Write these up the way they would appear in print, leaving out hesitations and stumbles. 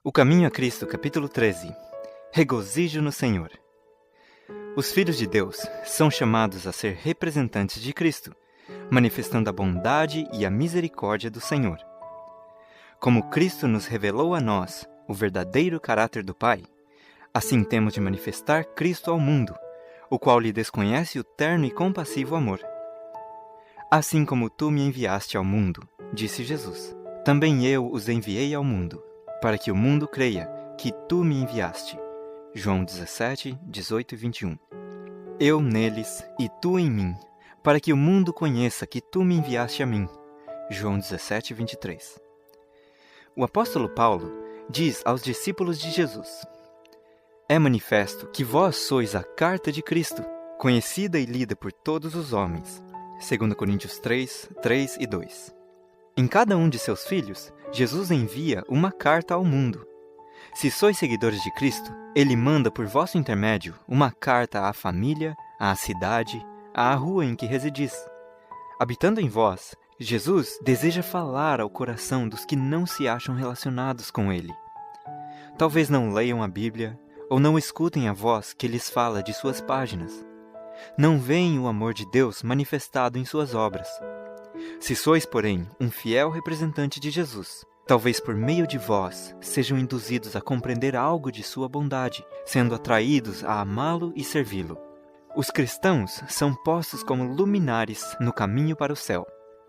O Caminho a Cristo, capítulo 13. Regozijo no Senhor. Os filhos de Deus são chamados a ser representantes de Cristo, manifestando a bondade e a misericórdia do Senhor. Como Cristo nos revelou a nós o verdadeiro caráter do Pai, assim temos de manifestar Cristo ao mundo, o qual lhe desconhece o terno e compassivo amor. Assim como tu me enviaste ao mundo, disse Jesus, também eu os enviei ao mundo, para que o mundo creia que tu me enviaste. João 17, 18 e 21. Eu neles e tu em mim, para que o mundo conheça que tu me enviaste a mim. João 17, 23. O apóstolo Paulo diz aos discípulos de Jesus: É manifesto que vós sois a carta de Cristo, conhecida e lida por todos os homens. 2 Coríntios 3, 3 e 2. Em cada um de seus filhos, Jesus envia uma carta ao mundo. Se sois seguidores de Cristo, Ele manda por vosso intermédio uma carta à família, à cidade, à rua em que residis. Habitando em vós, Jesus deseja falar ao coração dos que não se acham relacionados com Ele. Talvez não leiam a Bíblia, ou não escutem a voz que lhes fala de suas páginas. Não veem o amor de Deus manifestado em suas obras. Se sois, porém, um fiel representante de Jesus, talvez por meio de vós sejam induzidos a compreender algo de sua bondade, sendo atraídos a amá-lo e servi-lo. Os cristãos são postos como luminares no caminho para o céu.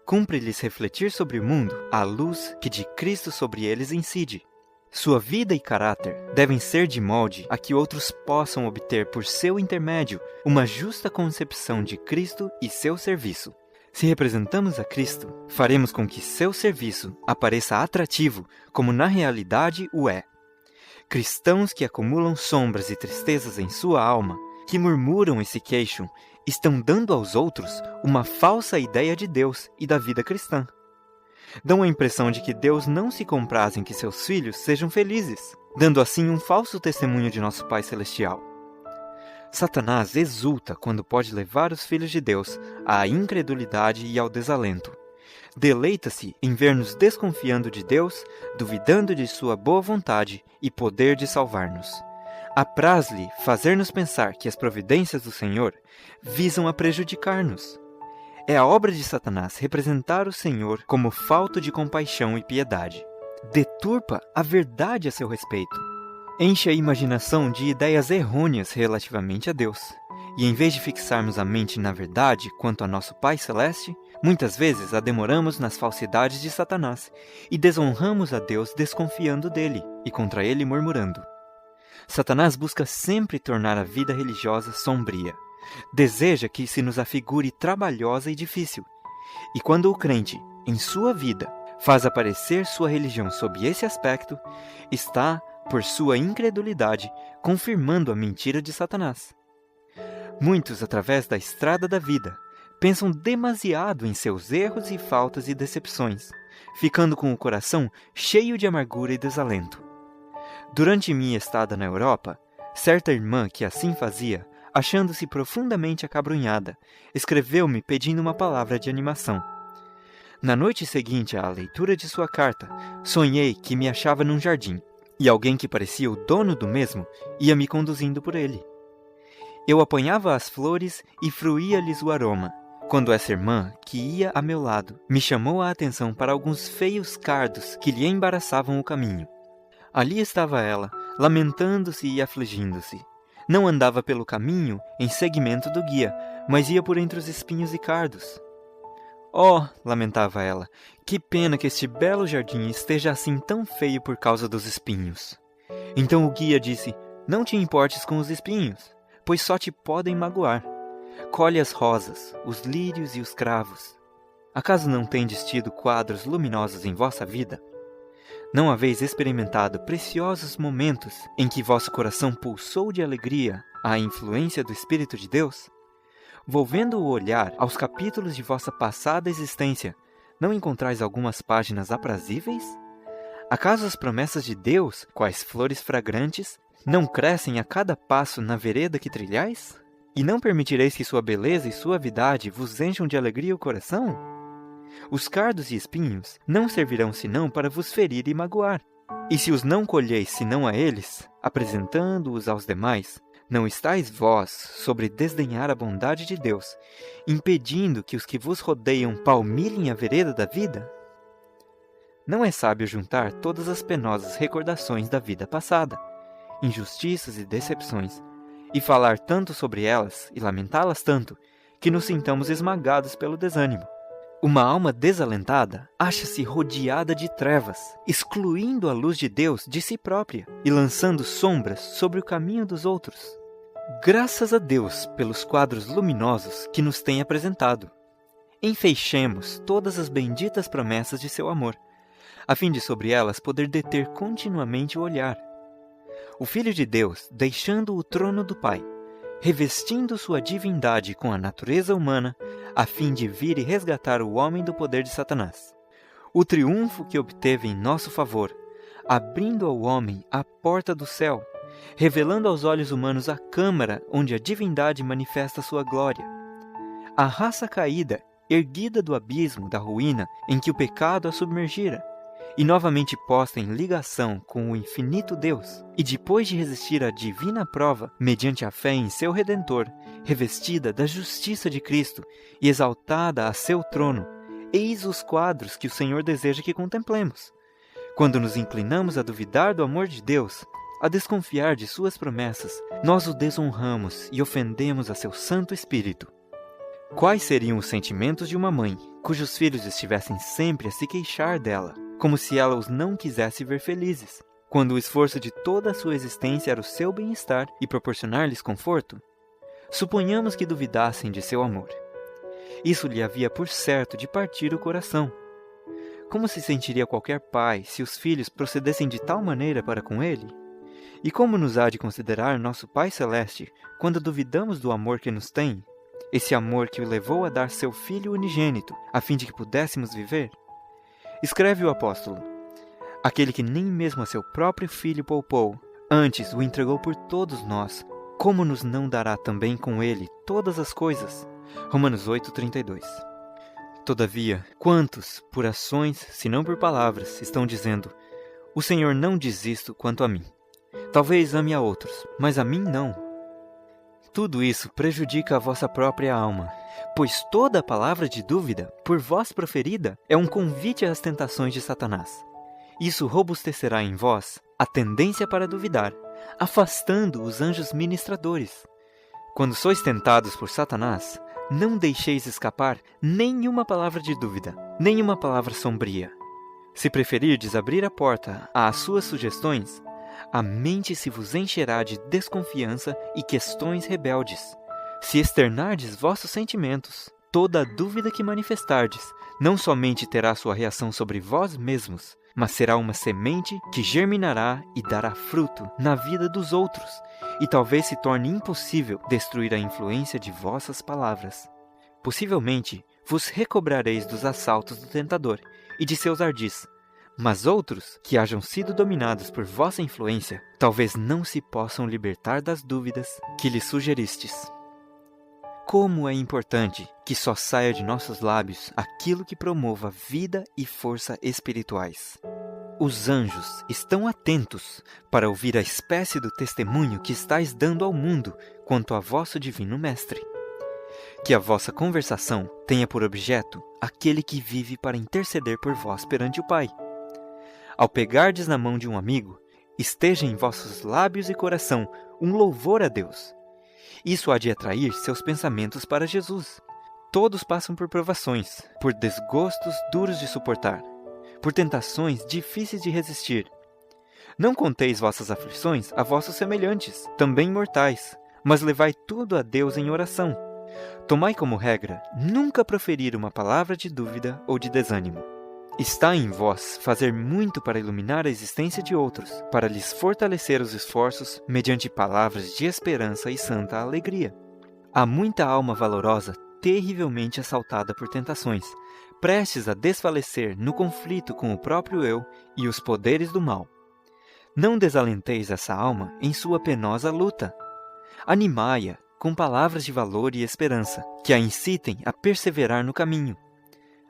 Cumpre-lhes refletir sobre o mundo a luz que de Cristo sobre eles incide. Sua vida e caráter devem ser de molde a que outros possam obter por seu intermédio uma justa concepção de Cristo e seu serviço. Se representamos a Cristo, faremos com que seu serviço apareça atrativo, como na realidade o é. Cristãos que acumulam sombras e tristezas em sua alma, que murmuram e se queixam, estão dando aos outros uma falsa ideia de Deus e da vida cristã. Dão a impressão de que Deus não se compraz em que seus filhos sejam felizes, dando assim um falso testemunho de nosso Pai Celestial. Satanás exulta quando pode levar os filhos de Deus à incredulidade e ao desalento. Deleita-se em ver-nos desconfiando de Deus, duvidando de sua boa vontade e poder de salvar-nos. Apraz-lhe fazer-nos pensar que as providências do Senhor visam a prejudicar-nos. É a obra de Satanás representar o Senhor como falto de compaixão e piedade. Deturpa a verdade a seu respeito. Enche a imaginação de ideias errôneas relativamente a Deus. E em vez de fixarmos a mente na verdade quanto a nosso Pai Celeste, muitas vezes a demoramos nas falsidades de Satanás e desonramos a Deus desconfiando dele e contra ele murmurando. Satanás busca sempre tornar a vida religiosa sombria. Deseja que se nos afigure trabalhosa e difícil. E quando o crente, em sua vida, faz aparecer sua religião sob esse aspecto, está, por sua incredulidade, confirmando a mentira de Satanás. Muitos, através da estrada da vida, pensam demasiado em seus erros e faltas e decepções, ficando com o coração cheio de amargura e desalento. Durante minha estada na Europa, certa irmã que assim fazia, achando-se profundamente acabrunhada, escreveu-me pedindo uma palavra de animação. Na noite seguinte à leitura de sua carta, sonhei que me achava num jardim, e alguém que parecia o dono do mesmo ia me conduzindo por ele. Eu apanhava as flores e fruía-lhes o aroma, quando essa irmã, que ia a meu lado, me chamou a atenção para alguns feios cardos que lhe embaraçavam o caminho. Ali estava ela, lamentando-se e afligindo-se. Não andava pelo caminho em seguimento do guia, mas ia por entre os espinhos e cardos. Oh, lamentava ela, que pena que este belo jardim esteja assim tão feio por causa dos espinhos. Então o guia disse: Não te importes com os espinhos, pois só te podem magoar. Colhe as rosas, os lírios e os cravos. Acaso não tendes tido quadros luminosos em vossa vida? Não haveis experimentado preciosos momentos em que vosso coração pulsou de alegria à influência do Espírito de Deus? Volvendo o olhar aos capítulos de vossa passada existência, não encontrais algumas páginas aprazíveis? Acaso as promessas de Deus, quais flores fragrantes, não crescem a cada passo na vereda que trilhais? E não permitireis que sua beleza e suavidade vos encham de alegria o coração? Os cardos e espinhos não servirão senão para vos ferir e magoar. E se os não colheis senão a eles, apresentando-os aos demais, não estáis vós sobre desdenhar a bondade de Deus, impedindo que os que vos rodeiam palmilhem a vereda da vida? Não é sábio juntar todas as penosas recordações da vida passada, injustiças e decepções, e falar tanto sobre elas e lamentá-las tanto, que nos sintamos esmagados pelo desânimo. Uma alma desalentada acha-se rodeada de trevas, excluindo a luz de Deus de si própria e lançando sombras sobre o caminho dos outros. Graças a Deus pelos quadros luminosos que nos tem apresentado. Enfeixemos todas as benditas promessas de seu amor, a fim de sobre elas poder deter continuamente o olhar. O Filho de Deus, deixando o trono do Pai, revestindo sua divindade com a natureza humana, a fim de vir e resgatar o homem do poder de Satanás. O triunfo que obteve em nosso favor, abrindo ao homem a porta do céu, revelando aos olhos humanos a câmara onde a divindade manifesta sua glória. A raça caída, erguida do abismo da ruína em que o pecado a submergira, e novamente posta em ligação com o infinito Deus, e depois de resistir à divina prova, mediante a fé em seu Redentor, revestida da justiça de Cristo e exaltada a seu trono, eis os quadros que o Senhor deseja que contemplemos. Quando nos inclinamos a duvidar do amor de Deus, a desconfiar de suas promessas, nós o desonramos e ofendemos a seu Santo Espírito. Quais seriam os sentimentos de uma mãe, cujos filhos estivessem sempre a se queixar dela, como se ela os não quisesse ver felizes, quando o esforço de toda a sua existência era o seu bem-estar e proporcionar-lhes conforto? Suponhamos que duvidassem de seu amor. Isso lhe havia por certo de partir o coração. Como se sentiria qualquer pai se os filhos procedessem de tal maneira para com ele? E como nos há de considerar nosso Pai Celeste quando duvidamos do amor que nos tem, esse amor que o levou a dar seu Filho unigênito, a fim de que pudéssemos viver? Escreve o apóstolo: aquele que nem mesmo a seu próprio Filho poupou, antes o entregou por todos nós, como nos não dará também com ele todas as coisas? Romanos 8:32. Todavia, quantos, por ações, se não por palavras, estão dizendo: o Senhor não diz isto quanto a mim. Talvez ame a outros, mas a mim não. Tudo isso prejudica a vossa própria alma, pois toda palavra de dúvida, por vós proferida, é um convite às tentações de Satanás. Isso robustecerá em vós a tendência para duvidar, afastando os anjos ministradores. Quando sois tentados por Satanás, não deixeis escapar nenhuma palavra de dúvida, nenhuma palavra sombria. Se preferirdes abrir a porta às suas sugestões, a mente se vos encherá de desconfiança e questões rebeldes. Se externardes vossos sentimentos, toda a dúvida que manifestardes não somente terá sua reação sobre vós mesmos, mas será uma semente que germinará e dará fruto na vida dos outros, e talvez se torne impossível destruir a influência de vossas palavras. Possivelmente, vos recobrareis dos assaltos do tentador e de seus ardis, mas outros, que hajam sido dominados por vossa influência, talvez não se possam libertar das dúvidas que lhes sugeristes. Como é importante que só saia de nossos lábios aquilo que promova vida e força espirituais. Os anjos estão atentos para ouvir a espécie do testemunho que estáis dando ao mundo quanto a vosso divino Mestre. Que a vossa conversação tenha por objeto aquele que vive para interceder por vós perante o Pai. Ao pegardes na mão de um amigo, esteja em vossos lábios e coração um louvor a Deus. Isso há de atrair seus pensamentos para Jesus. Todos passam por provações, por desgostos duros de suportar, por tentações difíceis de resistir. Não conteis vossas aflições a vossos semelhantes, também mortais, mas levai tudo a Deus em oração. Tomai como regra nunca proferir uma palavra de dúvida ou de desânimo. Está em vós fazer muito para iluminar a existência de outros, para lhes fortalecer os esforços mediante palavras de esperança e santa alegria. Há muita alma valorosa terrivelmente assaltada por tentações, prestes a desfalecer no conflito com o próprio eu e os poderes do mal. Não desalenteis essa alma em sua penosa luta. Animai-a com palavras de valor e esperança, que a incitem a perseverar no caminho.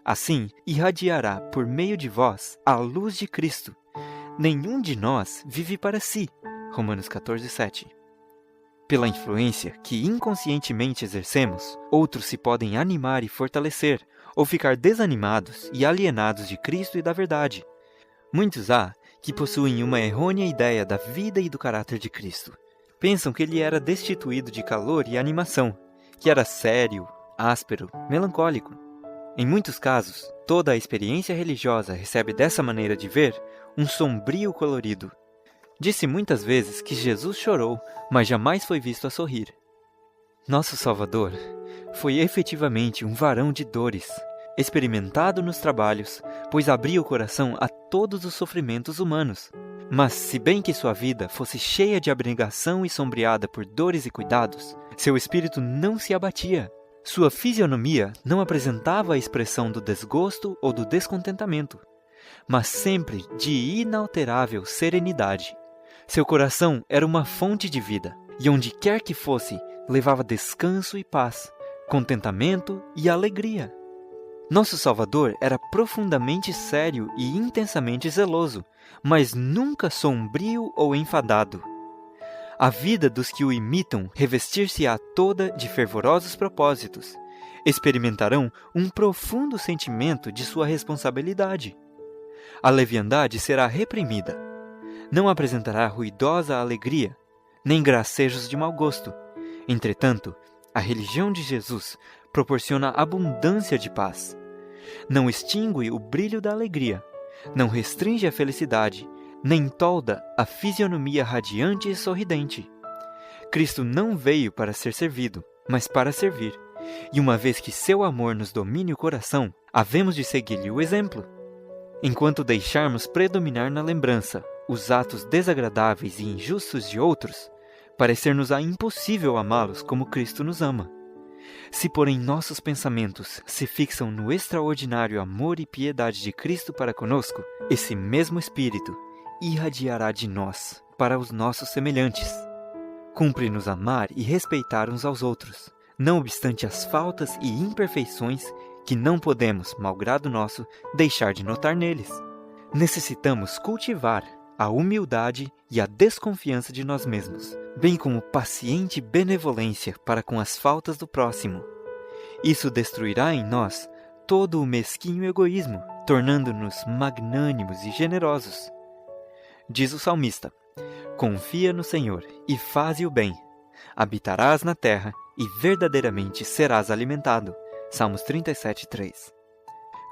Assim, irradiará por meio de vós a luz de Cristo, nenhum de nós vive para si. Romanos 14:7. Pela influência que inconscientemente exercemos, outros se podem animar e fortalecer, ou ficar desanimados e alienados de Cristo e da verdade. Muitos há que possuem uma errônea ideia da vida e do caráter de Cristo. Pensam que ele era destituído de calor e animação, que era sério, áspero, melancólico. Em muitos casos, toda a experiência religiosa recebe dessa maneira de ver um sombrio colorido. Disse muitas vezes que Jesus chorou, mas jamais foi visto a sorrir. Nosso Salvador foi efetivamente um varão de dores, experimentado nos trabalhos, pois abria o coração a todos os sofrimentos humanos. Mas, se bem que sua vida fosse cheia de abnegação e sombreada por dores e cuidados, seu espírito não se abatia. Sua fisionomia não apresentava a expressão do desgosto ou do descontentamento, mas sempre de inalterável serenidade. Seu coração era uma fonte de vida, e onde quer que fosse, levava descanso e paz, contentamento e alegria. Nosso Salvador era profundamente sério e intensamente zeloso, mas nunca sombrio ou enfadado. A vida dos que o imitam revestir-se-á toda de fervorosos propósitos. Experimentarão um profundo sentimento de sua responsabilidade. A leviandade será reprimida. Não apresentará ruidosa alegria, nem gracejos de mau gosto. Entretanto, a religião de Jesus proporciona abundância de paz. Não extingue o brilho da alegria, não restringe a felicidade, nem tolda a fisionomia radiante e sorridente. Cristo não veio para ser servido, mas para servir. E uma vez que seu amor nos domine o coração, havemos de seguir-lhe o exemplo. Enquanto deixarmos predominar na lembrança os atos desagradáveis e injustos de outros, parecer-nos-á impossível amá-los como Cristo nos ama. Se, porém, nossos pensamentos se fixam no extraordinário amor e piedade de Cristo para conosco, esse mesmo Espírito irradiará de nós para os nossos semelhantes. Cumpre-nos amar e respeitar uns aos outros, não obstante as faltas e imperfeições que não podemos, malgrado nosso, deixar de notar neles. Necessitamos cultivar a humildade e a desconfiança de nós mesmos, bem como paciente benevolência para com as faltas do próximo. Isso destruirá em nós todo o mesquinho egoísmo, tornando-nos magnânimos e generosos. Diz o salmista: confia no Senhor e faze o bem. Habitarás na terra e verdadeiramente serás alimentado. Salmos 37:3.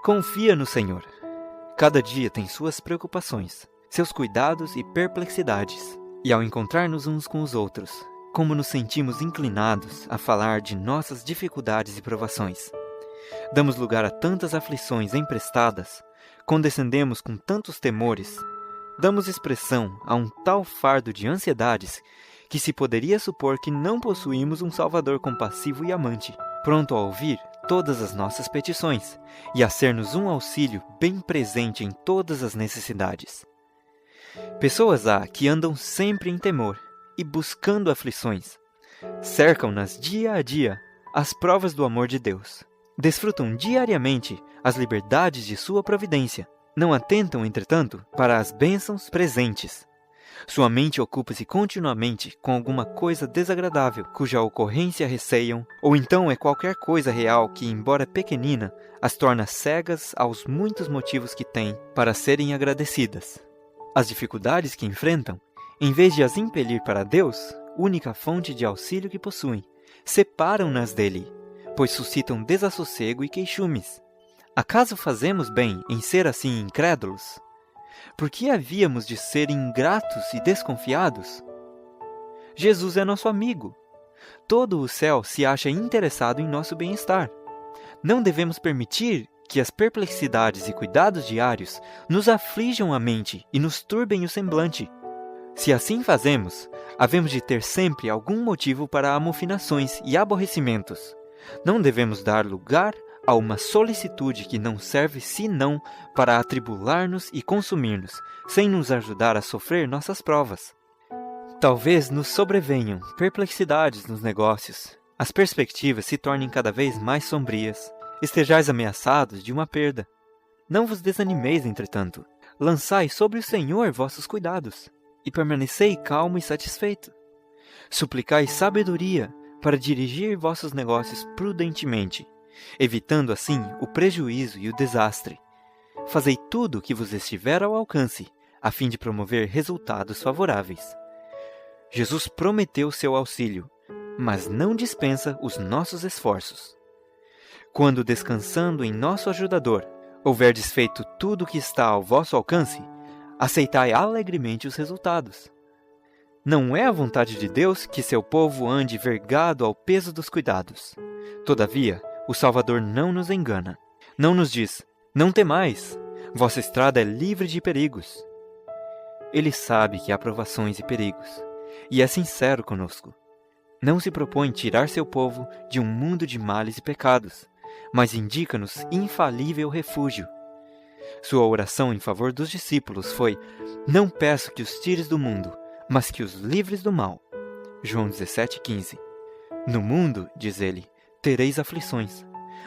Confia no Senhor. Cada dia tem suas preocupações, seus cuidados e perplexidades. E ao encontrar-nos uns com os outros, como nos sentimos inclinados a falar de nossas dificuldades e provações. Damos lugar a tantas aflições emprestadas, condescendemos com tantos temores, damos expressão a um tal fardo de ansiedades que se poderia supor que não possuímos um Salvador compassivo e amante, pronto a ouvir todas as nossas petições e a ser-nos um auxílio bem presente em todas as necessidades. Pessoas há que andam sempre em temor e buscando aflições. Cercam-nas dia a dia as provas do amor de Deus. Desfrutam diariamente as liberdades de sua providência. Não atentam, entretanto, para as bênçãos presentes. Sua mente ocupa-se continuamente com alguma coisa desagradável, cuja ocorrência receiam, ou então é qualquer coisa real que, embora pequenina, as torna cegas aos muitos motivos que têm para serem agradecidas. As dificuldades que enfrentam, em vez de as impelir para Deus, única fonte de auxílio que possuem, separam-nas dele, pois suscitam desassossego e queixumes. Acaso fazemos bem em ser assim incrédulos? Por que havíamos de ser ingratos e desconfiados? Jesus é nosso amigo. Todo o céu se acha interessado em nosso bem-estar. Não devemos permitir que as perplexidades e cuidados diários nos aflijam a mente e nos turbem o semblante. Se assim fazemos, havemos de ter sempre algum motivo para amofinações e aborrecimentos. Não devemos dar lugar a uma solicitude que não serve senão para atribular-nos e consumir-nos, sem nos ajudar a sofrer nossas provas. Talvez nos sobrevenham perplexidades nos negócios, as perspectivas se tornem cada vez mais sombrias, estejais ameaçados de uma perda. Não vos desanimeis, entretanto. lançai sobre o Senhor vossos cuidados, e permanecei calmo e satisfeito. Suplicai sabedoria para dirigir vossos negócios prudentemente, evitando assim o prejuízo e o desastre. Fazei tudo o que vos estiver ao alcance, a fim de promover resultados favoráveis. Jesus prometeu seu auxílio, mas não dispensa os nossos esforços. Quando, descansando em nosso ajudador, houverdes feito tudo o que está ao vosso alcance, aceitai alegremente os resultados. Não é a vontade de Deus que seu povo ande vergado ao peso dos cuidados. Todavia, o Salvador não nos engana. Não nos diz: não temais, vossa estrada é livre de perigos. Ele sabe que há provações e perigos, e é sincero conosco. Não se propõe tirar seu povo de um mundo de males e pecados, mas indica-nos infalível refúgio. Sua oração em favor dos discípulos foi: não peço que os tires do mundo, mas que os livres do mal. João 17,15. No mundo, diz ele, tereis aflições,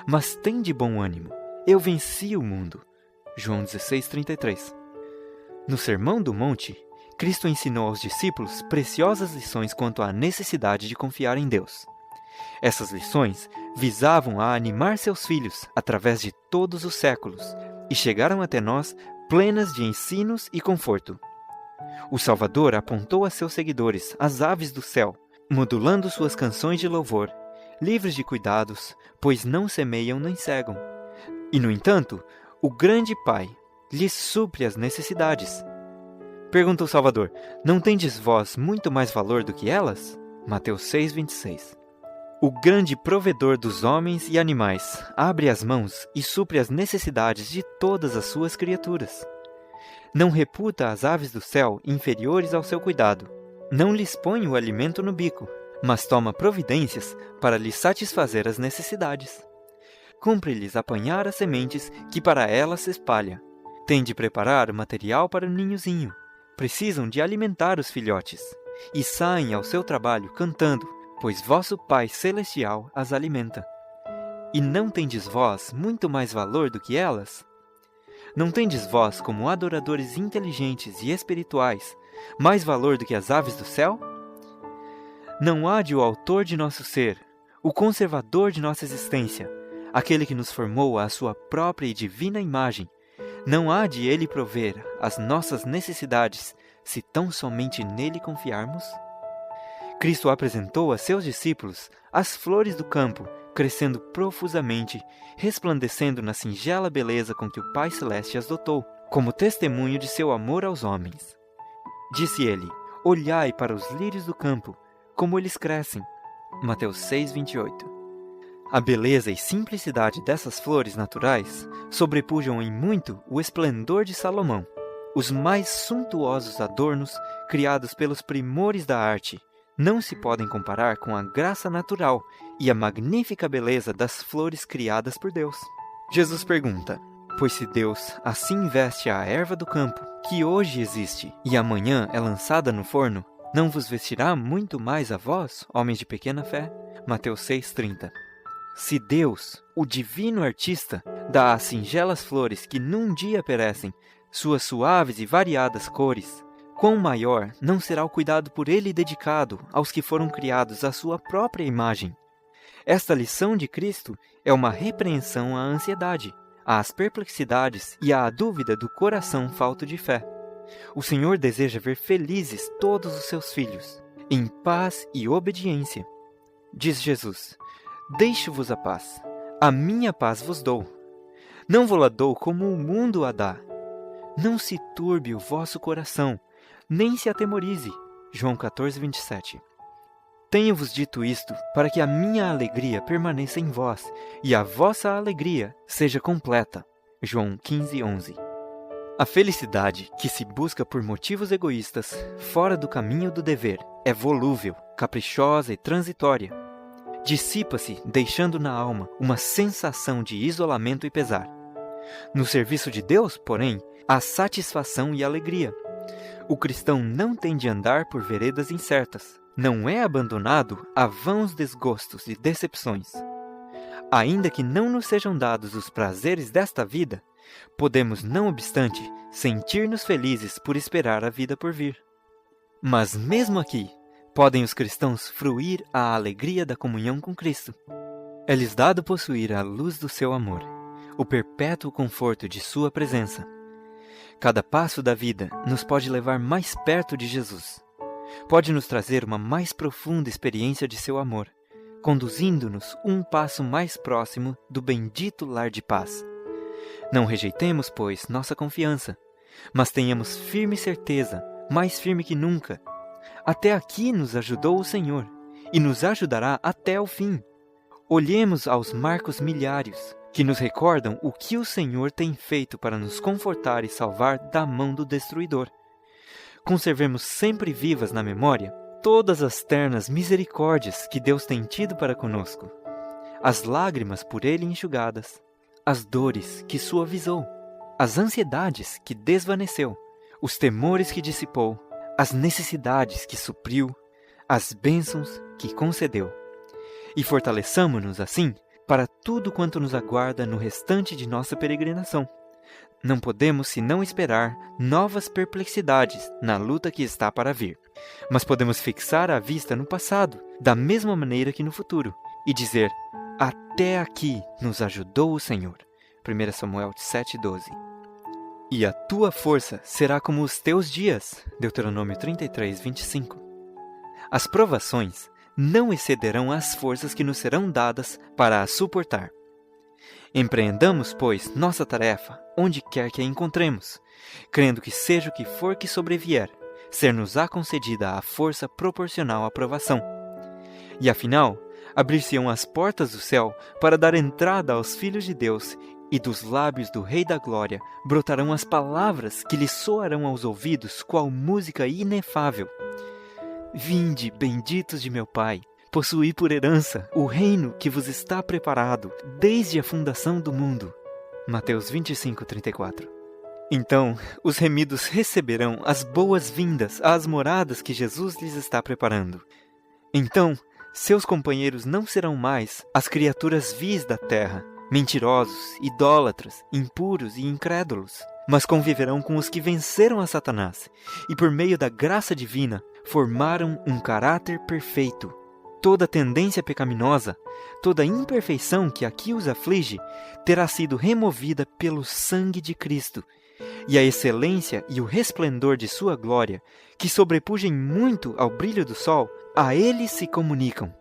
mas tende bom ânimo, eu venci o mundo. João 16,33. No Sermão do Monte, Cristo ensinou aos discípulos preciosas lições quanto à necessidade de confiar em Deus. Essas lições visavam a animar seus filhos através de todos os séculos e chegaram até nós plenas de ensinos e conforto. O Salvador apontou a seus seguidores as aves do céu, modulando suas canções de louvor, livres de cuidados, pois não semeiam nem cegam. E, no entanto, o grande Pai lhes supre as necessidades. Pergunta o Salvador: não tendes vós muito mais valor do que elas? Mateus 6,26. O grande provedor dos homens e animais abre as mãos e supre as necessidades de todas as suas criaturas. Não reputa as aves do céu inferiores ao seu cuidado. Não lhes põe o alimento no bico, mas toma providências para lhes satisfazer as necessidades. Cumpre-lhes apanhar as sementes que para elas se espalha. Tem de preparar o material para o ninhozinho. Precisam de alimentar os filhotes. E saem ao seu trabalho cantando, pois vosso Pai Celestial as alimenta. E não tendes vós muito mais valor do que elas? Não tendes vós, como adoradores inteligentes e espirituais, mais valor do que as aves do céu? Não há de o autor de nosso ser, o conservador de nossa existência, aquele que nos formou à sua própria e divina imagem, não há de ele prover as nossas necessidades, se tão somente nele confiarmos? Cristo apresentou a seus discípulos as flores do campo, crescendo profusamente, resplandecendo na singela beleza com que o Pai Celeste as dotou, como testemunho de seu amor aos homens. Disse ele: olhai para os lírios do campo, como eles crescem. Mateus 6,28. A beleza e simplicidade dessas flores naturais sobrepujam em muito o esplendor de Salomão. Os mais suntuosos adornos, criados pelos primores da arte, não se podem comparar com a graça natural e a magnífica beleza das flores criadas por Deus. Jesus pergunta: pois se Deus assim veste a erva do campo, que hoje existe e amanhã é lançada no forno, não vos vestirá muito mais a vós, homens de pequena fé? Mateus 6,30. Se Deus, o divino artista, dá às singelas flores que num dia perecem suas suaves e variadas cores, quão maior não será o cuidado por ele dedicado aos que foram criados à sua própria imagem? Esta lição de Cristo é uma repreensão à ansiedade, às perplexidades e à dúvida do coração falto de fé. O Senhor deseja ver felizes todos os seus filhos, em paz e obediência. Diz Jesus: deixo-vos a paz, a minha paz vos dou. Não vou-la dou como o mundo a dá. Não se turbe o vosso coração, nem se atemorize. João 14:27. Tenho-vos dito isto para que a minha alegria permaneça em vós e a vossa alegria seja completa. João 15:11. A felicidade que se busca por motivos egoístas, fora do caminho do dever, é volúvel, caprichosa e transitória. Dissipa-se, deixando na alma uma sensação de isolamento e pesar. No serviço de Deus, porém, há satisfação e alegria. O cristão não tem de andar por veredas incertas. Não é abandonado a vãos desgostos e decepções. Ainda que não nos sejam dados os prazeres desta vida, podemos, não obstante, sentir-nos felizes por esperar a vida por vir. Mas mesmo aqui, podem os cristãos fruir a alegria da comunhão com Cristo. É-lhes dado possuir a luz do seu amor, o perpétuo conforto de sua presença. Cada passo da vida nos pode levar mais perto de Jesus. Pode nos trazer uma mais profunda experiência de seu amor, conduzindo-nos um passo mais próximo do bendito lar de paz. Não rejeitemos, pois, nossa confiança, mas tenhamos firme certeza, mais firme que nunca. Até aqui nos ajudou o Senhor, e nos ajudará até o fim. Olhemos aos marcos milhares, que nos recordam o que o Senhor tem feito para nos confortar e salvar da mão do destruidor. Conservemos sempre vivas na memória todas as ternas misericórdias que Deus tem tido para conosco, as lágrimas por Ele enxugadas, as dores que suavizou, as ansiedades que desvaneceu, os temores que dissipou, as necessidades que supriu, as bênçãos que concedeu. E fortaleçamo-nos assim para tudo quanto nos aguarda no restante de nossa peregrinação. Não podemos senão esperar novas perplexidades na luta que está para vir, mas podemos fixar a vista no passado, da mesma maneira que no futuro, e dizer: até aqui nos ajudou o Senhor. 1 Samuel 7,12. E a tua força será como os teus dias. Deuteronômio 33, 25. As provações não excederão as forças que nos serão dadas para as suportar. Empreendamos, pois, nossa tarefa, onde quer que a encontremos, crendo que seja o que for que sobrevier, ser-nos-á concedida a força proporcional à provação. E afinal, abrir-se-ão as portas do céu para dar entrada aos filhos de Deus, e dos lábios do Rei da Glória brotarão as palavras que lhe soarão aos ouvidos qual música inefável. Vinde, benditos de meu Pai, possuí por herança o reino que vos está preparado desde a fundação do mundo. Mateus 25, 34. Então, os remidos receberão as boas-vindas às moradas que Jesus lhes está preparando. Então, seus companheiros não serão mais as criaturas vis da terra, mentirosos, idólatras, impuros e incrédulos, mas conviverão com os que venceram a Satanás e, por meio da graça divina, formaram um caráter perfeito. Toda tendência pecaminosa, toda imperfeição que aqui os aflige, terá sido removida pelo sangue de Cristo, e a excelência e o resplendor de sua glória, que sobrepujem muito ao brilho do sol, a eles se comunicam.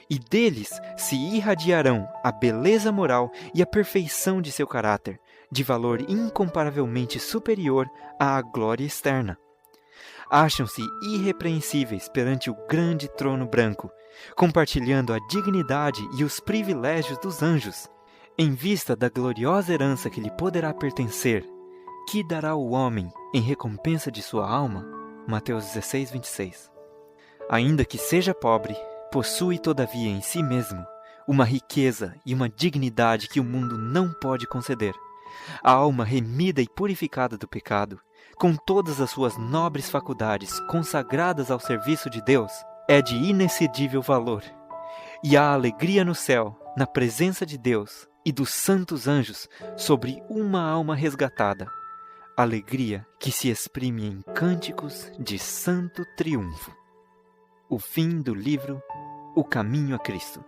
E deles se irradiarão a beleza moral e a perfeição de seu caráter, de valor incomparavelmente superior à glória externa. Acham-se irrepreensíveis perante o grande trono branco, compartilhando a dignidade e os privilégios dos anjos, em vista da gloriosa herança que lhe poderá pertencer. Que dará o homem em recompensa de sua alma? Mateus 16, 26. Ainda que seja pobre, possui todavia em si mesmo uma riqueza e uma dignidade que o mundo não pode conceder. A alma remida e purificada do pecado, com todas as suas nobres faculdades consagradas ao serviço de Deus, é de inexcedível valor. E a alegria no céu, na presença de Deus e dos santos anjos, sobre uma alma resgatada. Alegria que se exprime em cânticos de santo triunfo. O fim do livro O Caminho a Cristo.